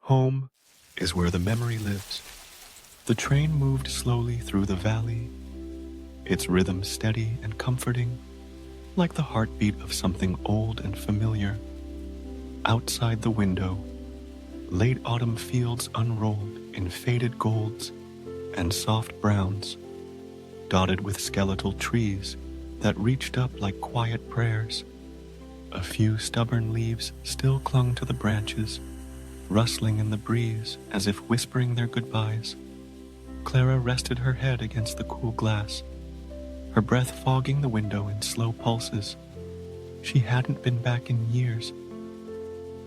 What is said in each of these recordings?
Home is where the memory lives. The train moved slowly through the valley, its rhythm steady and comforting, like the heartbeat of something old and familiar. Outside the window, late autumn fields unrolled in faded golds and soft browns, dotted with skeletal trees that reached up like quiet prayers. A few stubborn leaves still clung to the branches, rustling in the breeze as if whispering their goodbyes. Clara rested her head against the cool glass, her breath fogging the window in slow pulses. She hadn't been back in years.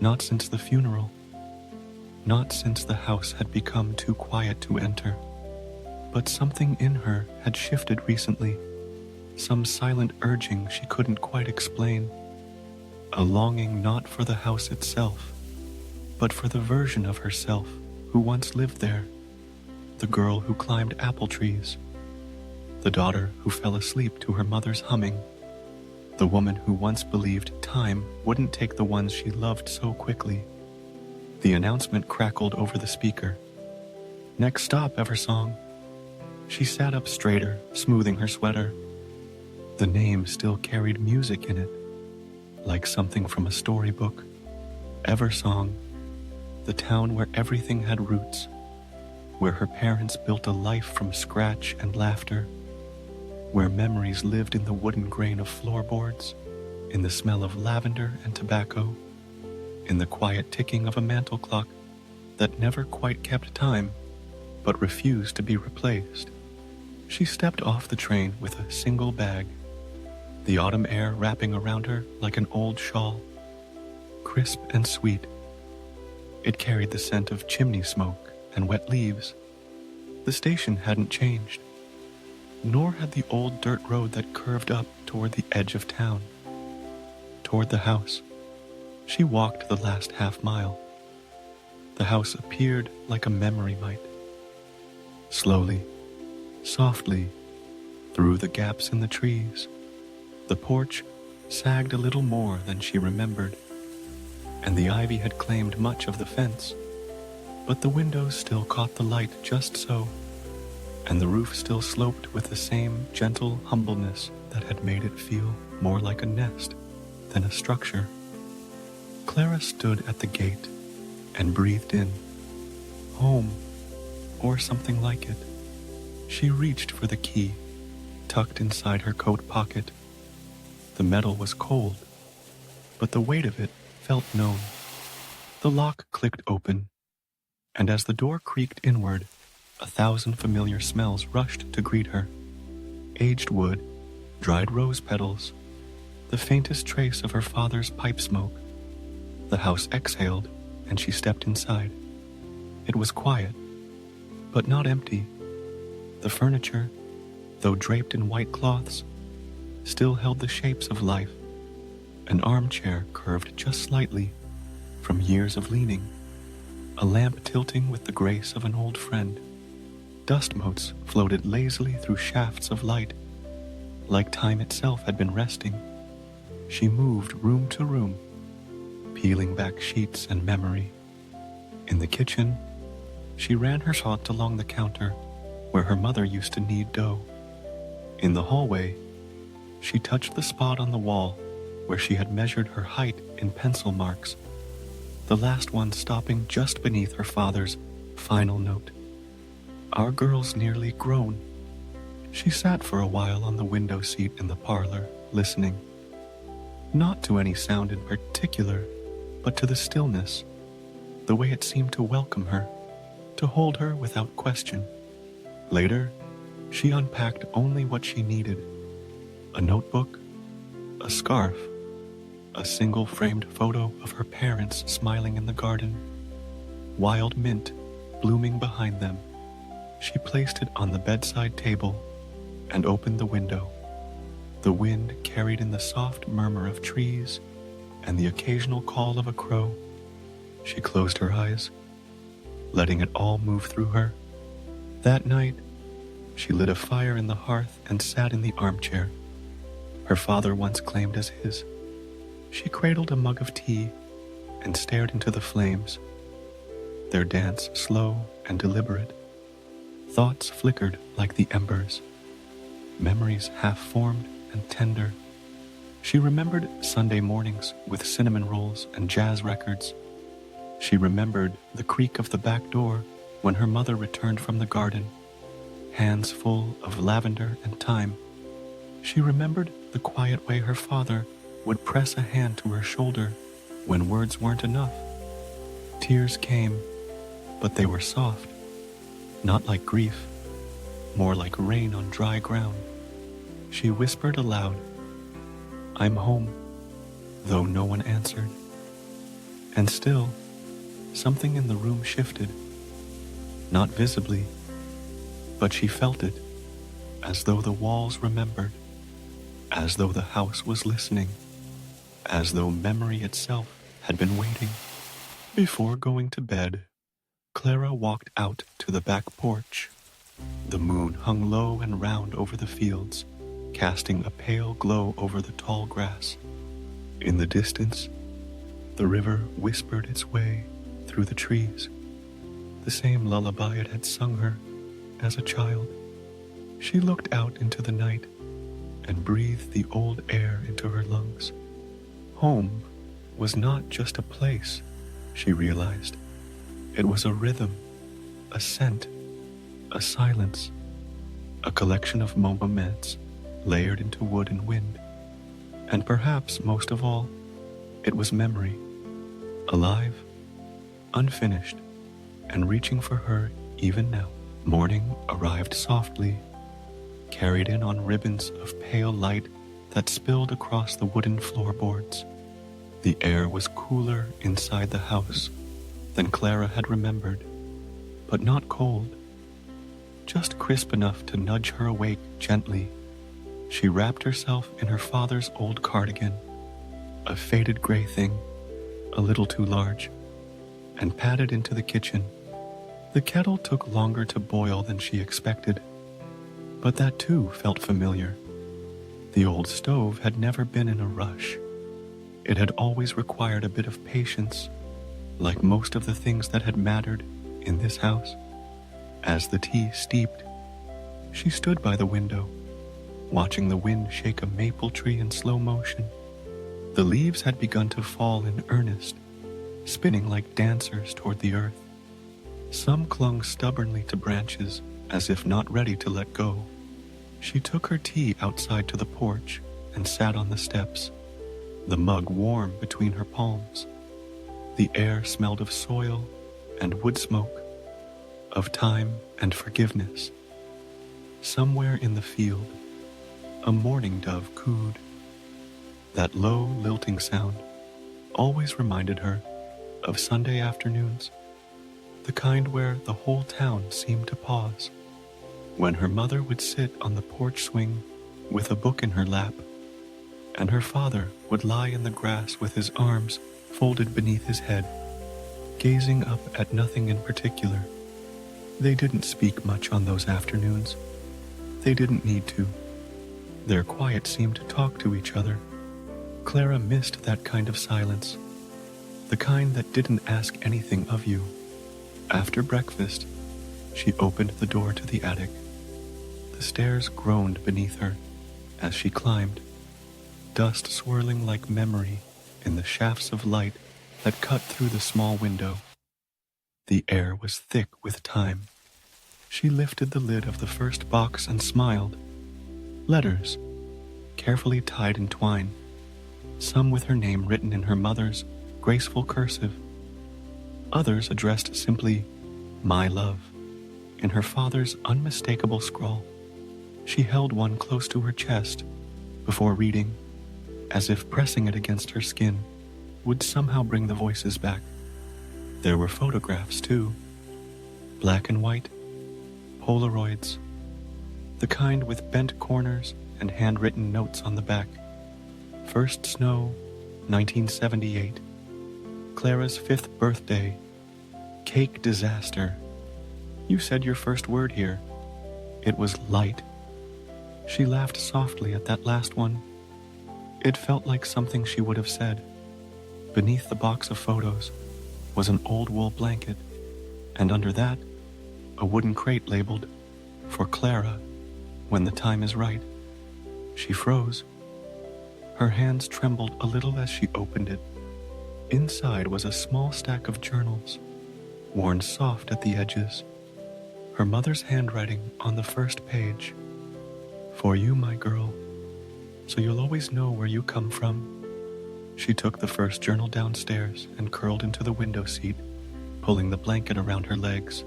Not since the funeral. Not since the house had become too quiet to enter. But something in her had shifted recently, some silent urging she couldn't quite explain. A longing not for the house itself, but for the version of herself who once lived there. The girl who climbed apple trees. The daughter who fell asleep to her mother's humming. The woman who once believed time wouldn't take the ones she loved so quickly. The announcement crackled over the speaker. "Next stop, Eversong." She sat up straighter, smoothing her sweater. The name still carried music in it, like something from a storybook. Eversong, the town where everything had roots, where her parents built a life from scratch and laughter, where memories lived in the wooden grain of floorboards, in the smell of lavender and tobacco, in the quiet ticking of a mantel clock that never quite kept time, but refused to be replaced. She stepped off the train with a single bag, the autumn air wrapping around her like an old shawl, crisp and sweet. It carried the scent of chimney smoke and wet leaves. The station hadn't changed, nor had the old dirt road that curved up toward the edge of town. Toward the house, she walked the last half mile. The house appeared like a memory might. Slowly, softly, through the gaps in the trees, the porch sagged a little more than she remembered, and the ivy had claimed much of the fence, but the windows still caught the light just so, and the roof still sloped with the same gentle humbleness that had made it feel more like a nest than a structure. Clara stood at the gate and breathed in. Home, or something like it. She reached for the key, tucked inside her coat pocket. The metal was cold, but the weight of it felt known. The lock clicked open, and as the door creaked inward, 1,000 familiar smells rushed to greet her. Aged wood, dried rose petals, the faintest trace of her father's pipe smoke. The house exhaled, and she stepped inside. It was quiet, but not empty. The furniture, though draped in white cloths, still held the shapes of life. An armchair curved just slightly from years of leaning, a lamp tilting with the grace of an old friend. Dust motes floated lazily through shafts of light, like time itself had been resting. She moved room to room, peeling back sheets and memory. In the kitchen, she ran her thoughts along the counter where her mother used to knead dough. In the hallway, she touched the spot on the wall where she had measured her height in pencil marks, the last one stopping just beneath her father's final note. "Our girl's nearly grown." She sat for a while on the window seat in the parlor, listening. Not to any sound in particular, but to the stillness, the way it seemed to welcome her, to hold her without question. Later, she unpacked only what she needed: a notebook, a scarf, a single framed photo of her parents smiling in the garden, wild mint blooming behind them. She placed it on the bedside table and opened the window. The wind carried in the soft murmur of trees and the occasional call of a crow. She closed her eyes, letting it all move through her. That night, she lit a fire in the hearth and sat in the armchair her father once claimed as his. She cradled a mug of tea and stared into the flames. their dance slow and deliberate. Thoughts flickered like the embers, memories half-formed and tender. She remembered Sunday mornings with cinnamon rolls and jazz records. She remembered the creak of the back door when her mother returned from the garden, hands full of lavender and thyme. She remembered the quiet way her father would press a hand to her shoulder when words weren't enough. Tears came, but they were soft, not like grief, more like rain on dry ground. She whispered aloud, "I'm home," though no one answered. And still, something in the room shifted, not visibly, but she felt it, as though the walls remembered, as though the house was listening, as though memory itself had been waiting. Before going to bed, Clara walked out to the back porch. The moon hung low and round over the fields, casting a pale glow over the tall grass. In the distance, the river whispered its way through the trees, the same lullaby it had sung her as a child. She looked out into the night and breathed the old air into her lungs. Home was not just a place, she realized. It was a rhythm, a scent, a silence, a collection of moments layered into wood and wind. And perhaps most of all, it was memory, alive, unfinished, and reaching for her even now. Morning arrived softly, carried in on ribbons of pale light that spilled across the wooden floorboards. The air was cooler inside the house than Clara had remembered, but not cold, just crisp enough to nudge her awake gently. She wrapped herself in her father's old cardigan, a faded gray thing, a little too large, and padded into the kitchen. The kettle took longer to boil than she expected, but that too felt familiar. The old stove had never been in a rush. It had always required a bit of patience, like most of the things that had mattered in this house. As the tea steeped, she stood by the window, watching the wind shake a maple tree in slow motion. The leaves had begun to fall in earnest, spinning like dancers toward the earth. Some clung stubbornly to branches, as if not ready to let go. She took her tea outside to the porch and sat on the steps, the mug warm between her palms. The air smelled of soil and wood smoke, of time and forgiveness. Somewhere in the field, a mourning dove cooed. That low, lilting sound always reminded her of Sunday afternoons, the kind where the whole town seemed to pause, when her mother would sit on the porch swing with a book in her lap, and her father would lie in the grass with his arms folded beneath his head, gazing up at nothing in particular. They didn't speak much on those afternoons. They didn't need to. Their quiet seemed to talk to each other. Clara missed that kind of silence, the kind that didn't ask anything of you. After breakfast, she opened the door to the attic. The stairs groaned beneath her as she climbed, dust swirling like memory in the shafts of light that cut through the small window. The air was thick with time. She lifted the lid of the first box and smiled. Letters, carefully tied in twine, some with her name written in her mother's graceful cursive, others addressed simply, "My love," in her father's unmistakable scrawl. She held one close to her chest before reading, as if pressing it against her skin would somehow bring the voices back. There were photographs, too, black and white, Polaroids, the kind with bent corners and handwritten notes on the back. First snow, 1978. Clara's 5th birthday. Cake disaster. You said your first word here. It was light. She laughed softly at that last one. It felt like something she would have said. Beneath the box of photos was an old wool blanket, and under that, a wooden crate labeled, "For Clara, when the time is right." She froze. Her hands trembled a little as she opened it. Inside was a small stack of journals, worn soft at the edges. Her mother's handwriting on the first page. "For you, my girl, so you'll always know where you come from." She took the first journal downstairs and curled into the window seat, pulling the blanket around her legs.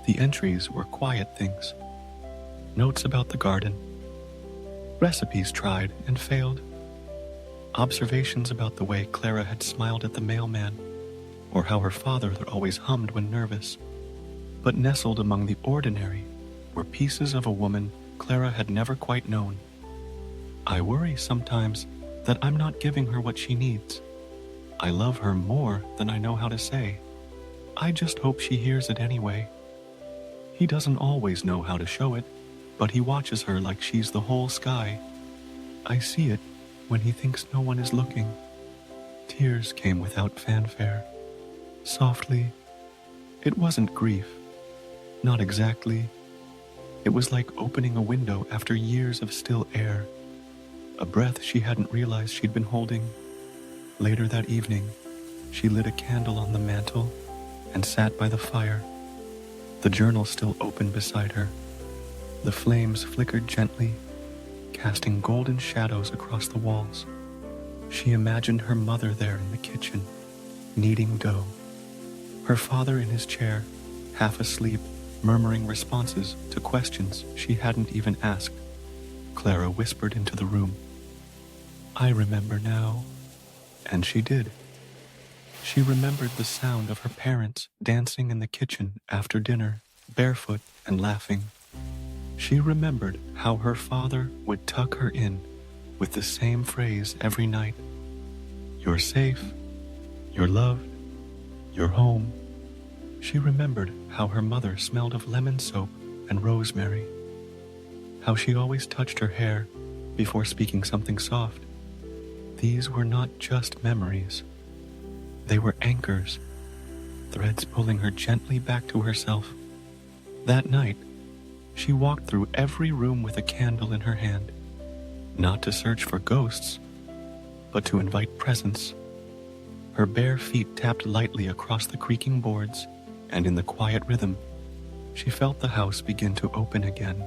The entries were quiet things. Notes about the garden. Recipes tried and failed. Observations about the way Clara had smiled at the mailman, or how her father always hummed when nervous. But nestled among the ordinary were pieces of a woman Clara had never quite known. "I worry sometimes that I'm not giving her what she needs. I love her more than I know how to say. I just hope she hears it anyway. He doesn't always know how to show it, but he watches her like she's the whole sky. I see it when he thinks no one is looking." Tears came without fanfare. Softly. It wasn't grief. Not exactly. It was like opening a window after years of still air. A breath she hadn't realized she'd been holding. Later that evening, she lit a candle on the mantel and sat by the fire. The journal still open beside her. The flames flickered gently, casting golden shadows across the walls. She imagined her mother there in the kitchen, kneading dough. Her father in his chair, half asleep, murmuring responses to questions she hadn't even asked. Clara whispered into the room, "I remember now." And she did. She remembered the sound of her parents dancing in the kitchen after dinner, barefoot and laughing. She remembered how her father would tuck her in with the same phrase every night. "You're safe, you're loved, you're home." She remembered how her mother smelled of lemon soap and rosemary, how she always touched her hair before speaking something soft. These were not just memories. They were anchors, threads pulling her gently back to herself. That night, she walked through every room with a candle in her hand, not to search for ghosts, but to invite presence. Her bare feet tapped lightly across the creaking boards, and in the quiet rhythm, she felt the house begin to open again,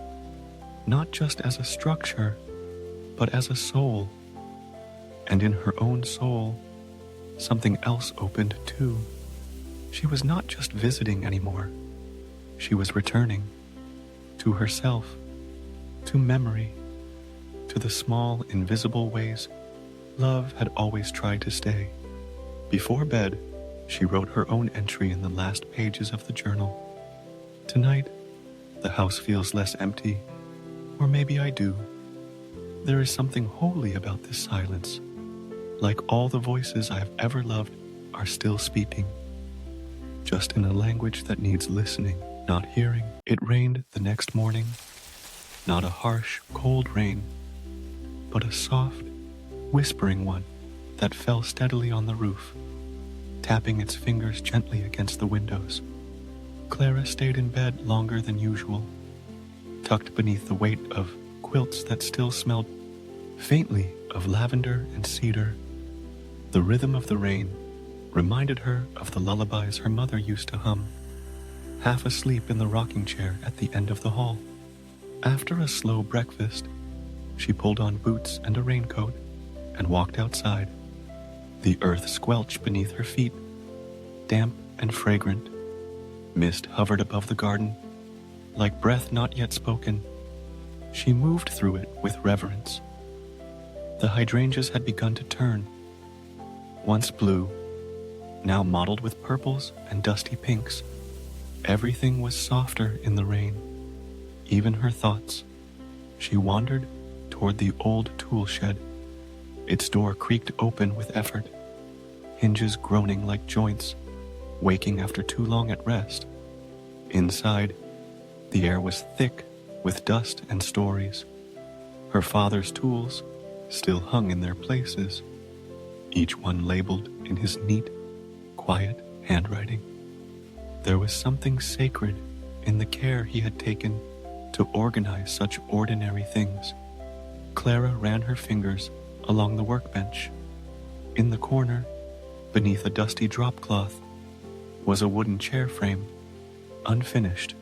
not just as a structure, but as a soul. And in her own soul, something else opened too. She was not just visiting anymore. She was returning to herself, to memory, to the small, invisible ways love had always tried to stay. Before bed, she wrote her own entry in the last pages of the journal. "Tonight, the house feels less empty, or maybe I do. There is something holy about this silence. Like all the voices I've ever loved are still speaking, just in a language that needs listening, not hearing." It rained the next morning, not a harsh, cold rain, but a soft, whispering one that fell steadily on the roof, tapping its fingers gently against the windows. Clara stayed in bed longer than usual, tucked beneath the weight of quilts that still smelled faintly of lavender and cedar. The rhythm of the rain reminded her of the lullabies her mother used to hum, half asleep in the rocking chair at the end of the hall. After a slow breakfast, she pulled on boots and a raincoat and walked outside. The earth squelched beneath her feet, damp and fragrant. Mist hovered above the garden, like breath not yet spoken. She moved through it with reverence. The hydrangeas had begun to turn, once blue, now mottled with purples and dusty pinks. Everything was softer in the rain, even her thoughts. She wandered toward the old tool shed. Its door creaked open with effort, hinges groaning like joints, waking after too long at rest. Inside, the air was thick with dust and stories. Her father's tools still hung in their places, each one labeled in his neat, quiet handwriting. There was something sacred in the care he had taken to organize such ordinary things. Clara ran her fingers along the workbench. In the corner, beneath a dusty dropcloth, was a wooden chair frame, unfinished.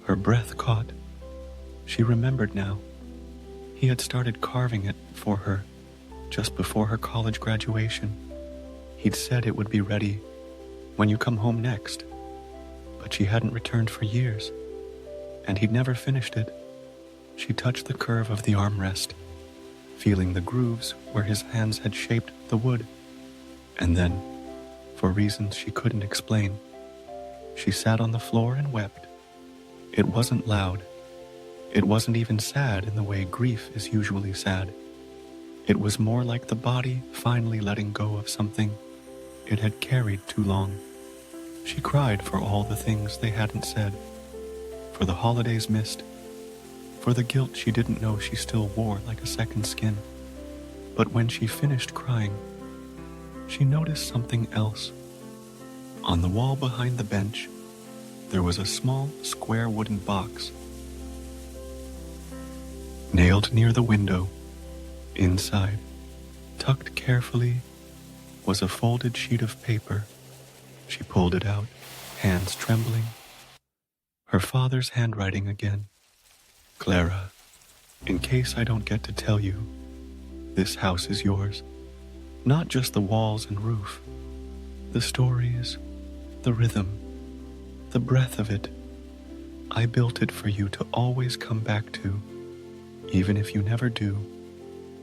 Her breath caught. She remembered now. He had started carving it for her just before her college graduation. He'd said it would be ready when you come home next, but she hadn't returned for years, and he'd never finished it. She touched the curve of the armrest, feeling the grooves where his hands had shaped the wood, and then, for reasons she couldn't explain, she sat on the floor and wept. It wasn't loud. It wasn't even sad in the way grief is usually sad. It was more like the body finally letting go of something it had carried too long. She cried for all the things they hadn't said, for the holidays missed, for the guilt she didn't know she still wore like a second skin. But when she finished crying, she noticed something else. On the wall behind the bench, there was a small, square wooden box. Nailed near the window, inside, tucked carefully, was a folded sheet of paper. She pulled it out, hands trembling. Her father's handwriting again. Clara, in case I don't get to tell you, this house is yours. Not just the walls and roof. The stories, the rhythm, the breath of it. I built it for you to always come back to. Even if you never do,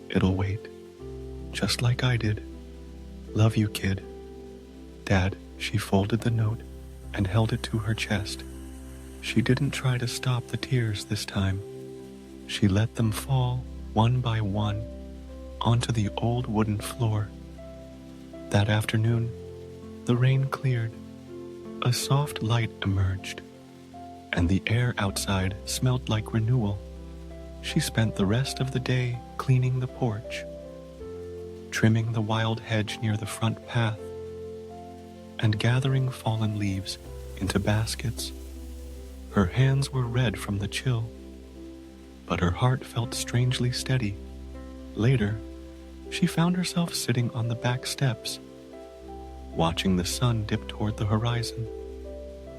it'll wait. Just like I did. Love you, kid. Dad, she folded the note and held it to her chest. She didn't try to stop the tears this time. She let them fall one by one onto the old wooden floor. That afternoon, the rain cleared. A soft light emerged, and the air outside smelled like renewal. She spent the rest of the day cleaning the porch, trimming the wild hedge near the front path, and gathering fallen leaves into baskets. Her hands were red from the chill, but her heart felt strangely steady. Later, she found herself sitting on the back steps, watching the sun dip toward the horizon.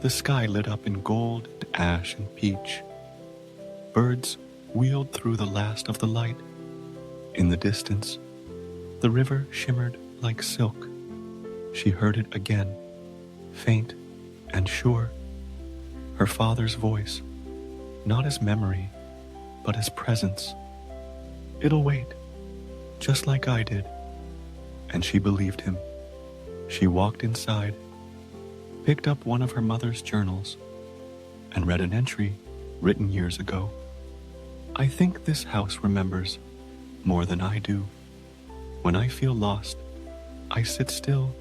The sky lit up in gold and ash and peach. Birds wheeled through the last of the light. In the distance, the river shimmered like silk. She heard it again, faint and sure. Her father's voice, not as memory, but as presence. It'll wait, just like I did. And she believed him. She walked inside, picked up one of her mother's journals, and read an entry written years ago. I think this house remembers more than I do. When I feel lost, I sit still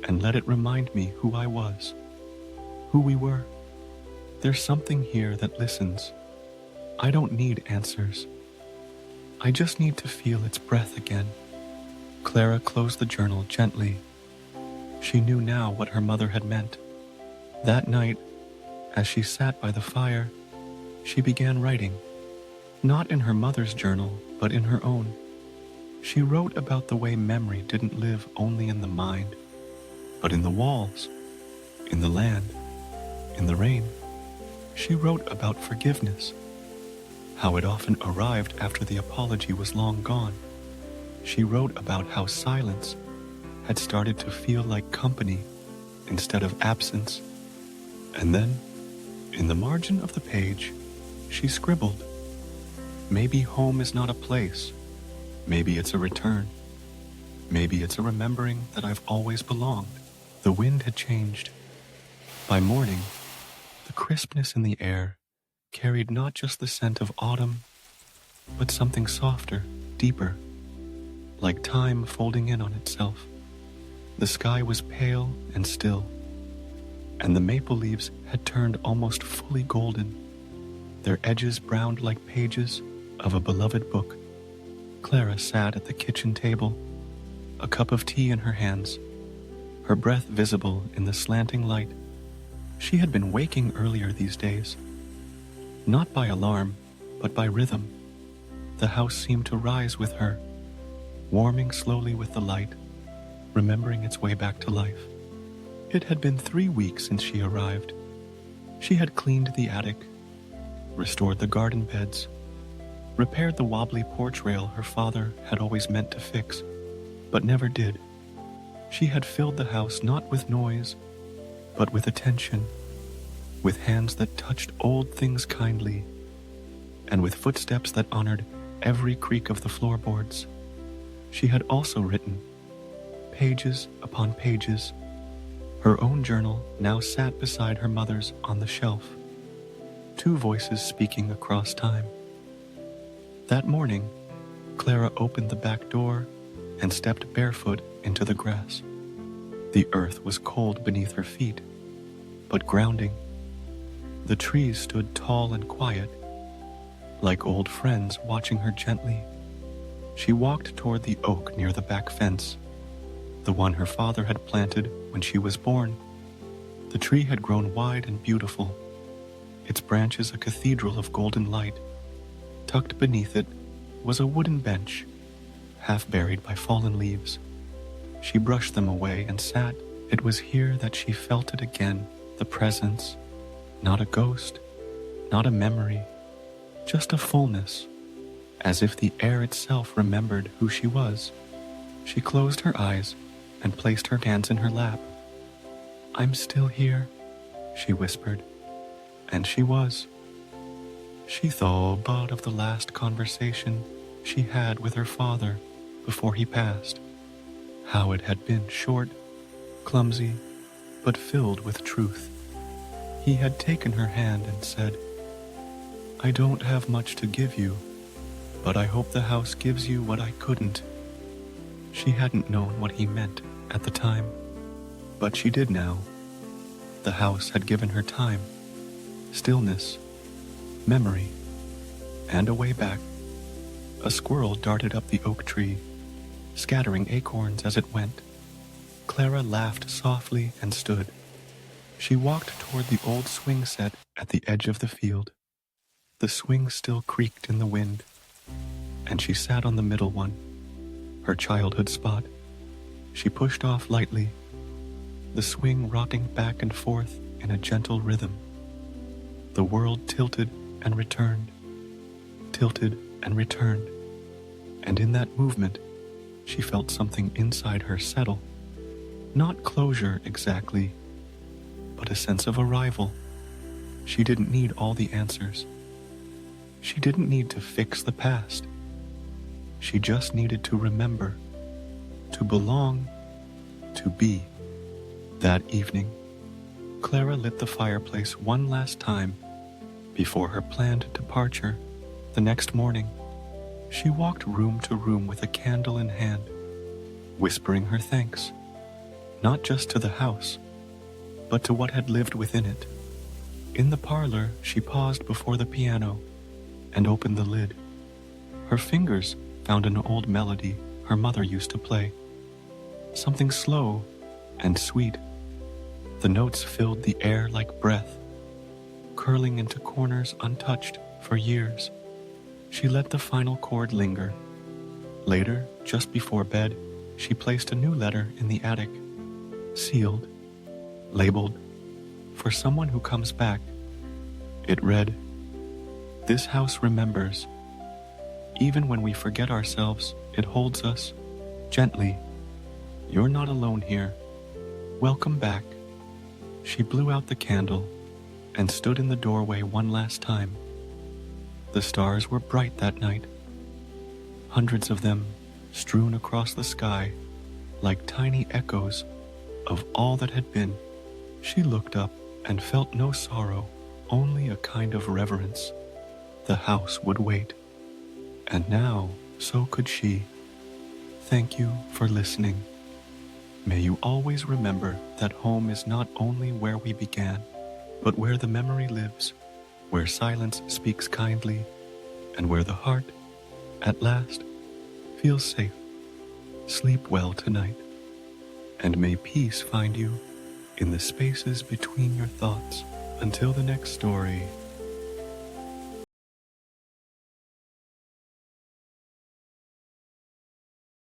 and let it remind me who I was, who we were. There's something here that listens. I don't need answers. I just need to feel its breath again. Clara closed the journal gently. She knew now what her mother had meant. That night, as she sat by the fire, she began writing. Not in her mother's journal, but in her own. She wrote about the way memory didn't live only in the mind, but in the walls, in the land, in the rain. She wrote about forgiveness, how it often arrived after the apology was long gone. She wrote about how silence had started to feel like company instead of absence. And then, in the margin of the page, she scribbled, maybe home is not a place. Maybe it's a return. Maybe it's a remembering that I've always belonged. The wind had changed. By morning, the crispness in the air carried not just the scent of autumn, but something softer, deeper, like time folding in on itself. The sky was pale and still, and the maple leaves had turned almost fully golden, their edges browned like pages of a beloved book. Clara sat at the kitchen table, a cup of tea in her hands, her breath visible in the slanting light. She had been waking earlier these days, not by alarm, but by rhythm. The house seemed to rise with her, warming slowly with the light, remembering its way back to life. It had been 3 weeks since she arrived. She had cleaned the attic, restored the garden beds, repaired the wobbly porch rail her father had always meant to fix, but never did. She had filled the house not with noise, but with attention, with hands that touched old things kindly, and with footsteps that honored every creak of the floorboards. She had also written, pages upon pages. Her own journal now sat beside her mother's on the shelf, 2 voices speaking across time. That morning, Clara opened the back door and stepped barefoot into the grass. The earth was cold beneath her feet, but grounding. The trees stood tall and quiet, like old friends watching her gently. She walked toward the oak near the back fence, the one her father had planted when she was born. The tree had grown wide and beautiful, its branches a cathedral of golden light. Tucked beneath it was a wooden bench, half buried by fallen leaves. She brushed them away and sat. It was here that she felt it again, the presence, not a ghost, not a memory, just a fullness, as if the air itself remembered who she was. She closed her eyes and placed her hands in her lap. "I'm still here," she whispered, and she was. She thought of the last conversation she had with her father before he passed, how it had been short, clumsy, but filled with truth. He had taken her hand and said, "I don't have much to give you, but I hope the house gives you what I couldn't." She hadn't known what he meant at the time, but she did now. The house had given her time, stillness, memory, and a way back. A squirrel darted up the oak tree, scattering acorns as it went. Clara laughed softly and stood. She walked toward the old swing set at the edge of the field. The swing still creaked in the wind, and she sat on the middle one, her childhood spot. She pushed off lightly, the swing rocking back and forth in a gentle rhythm. The world tilted and returned, and in that movement, she felt something inside her settle. Not closure exactly, but a sense of arrival. She didn't need all the answers. She didn't need to fix the past. She just needed to remember, to belong, to be. That evening, Clara lit the fireplace one last time before her planned departure. The next morning, she walked room to room with a candle in hand, whispering her thanks, not just to the house, but to what had lived within it. In the parlor, she paused before the piano and opened the lid. Her fingers found an old melody her mother used to play, something slow and sweet. The notes filled the air like breath, curling into corners untouched for years. She let the final chord linger. Later, just before bed, she placed a new letter in the attic, sealed, labeled, "For someone who comes back." It read, "This house remembers. Even when we forget ourselves, it holds us, gently. You're not alone here. Welcome back." She blew out the candle and stood in the doorway one last time. The stars were bright that night, hundreds of them strewn across the sky like tiny echoes of all that had been. She looked up and felt no sorrow, only a kind of reverence. The house would wait, and now so could she. Thank you for listening. May you always remember that home is not only where we began, but where the memory lives, where silence speaks kindly, and where the heart, at last, feels safe. Sleep well tonight, and may peace find you in the spaces between your thoughts until the next story